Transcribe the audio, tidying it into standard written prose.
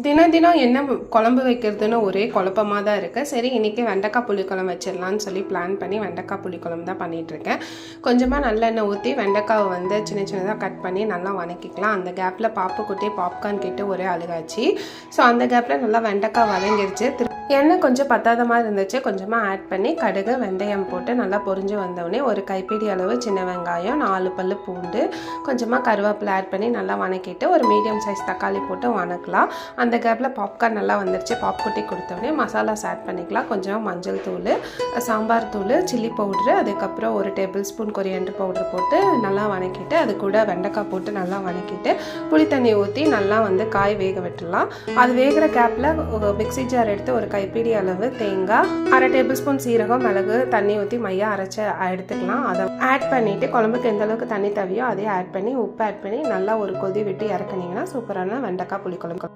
தினம் தினம் என்ன குழம்பு வைக்கிறதுன்னு ஒரே குழப்பமாக தான் இருக்குது. சரி, இன்றைக்கி வெண்டைக்காய் புளிக்குழம்பு வச்சிடலான்னு சொல்லி பிளான் பண்ணி வெண்டைக்காய் புளிக்குழம்பு தான் பண்ணிகிட்ருக்கேன். கொஞ்சமாக நல்லெண்ணெய் ஊற்றி வெண்டைக்காவை வந்து சின்ன சின்னதாக கட் பண்ணி நல்லா வதக்கிக்கலாம். அந்த கேப்பில் பாப்புக்குட்டி பாப்கார்ன் கேட்டு ஒரே அழுகாச்சு. ஸோ அந்த கேப்பில் நல்லா வெண்டைக்காய் வதங்கிடுச்சு. எண்ணெய் கொஞ்சம் பத்தாத மாதிரி இருந்துச்சு. கொஞ்சமாக ஆட் பண்ணி கடுகு வெந்தயம் போட்டு நல்லா பொரிஞ்சு வந்தோடனே ஒரு கைப்பிடி அளவு சின்ன வெங்காயம், 4 பல்லு பூண்டு, கொஞ்சமாக கருவேப்பிலை ஆட் பண்ணி நல்லா வதக்கிட்டு ஒரு மீடியம் சைஸ் தக்காளி போட்டு வதக்கலாம். அந்த கேப்பில் பாப்கார்ன் நல்லா வந்துருச்சு. பாப்குட்டி கொடுத்தோடனே மசாலாஸ் ஆட் பண்ணிக்கலாம். கொஞ்சம் மஞ்சள் தூள், சாம்பார் தூள், சில்லி பவுட்ரு, அதுக்கப்புறம் ஒரு டேபிள் ஸ்பூன் கொரியண்டர் பவுட்ரு போட்டு நல்லா வதக்கிட்டு அது கூட வெண்டைக்காய் போட்டு நல்லா வதக்கிட்டு புளி தண்ணி ஊற்றி நல்லா வந்து காய் வேக விட்டுடலாம். அது வேகிற கேப்பில் மிக்ஸி ஜார் எடுத்து ஒரு கைப்பிடி அளவு தேங்காய், 1/2 டேபிள் ஸ்பூன் சீரகம், மிளகு தண்ணி ஊற்றி மையாக அரைச்சி எடுத்துக்கலாம். அதை ஆட் பண்ணிவிட்டு குழம்புக்கு எந்த அளவுக்கு தண்ணி தேவையோ அதே ஆட் பண்ணி உப்பு ஆட் பண்ணி நல்லா ஒரு கொதி விட்டு இறக்குனீங்கன்னா சூப்பரான வெண்டைக்காய் புளிக்குழம்பு.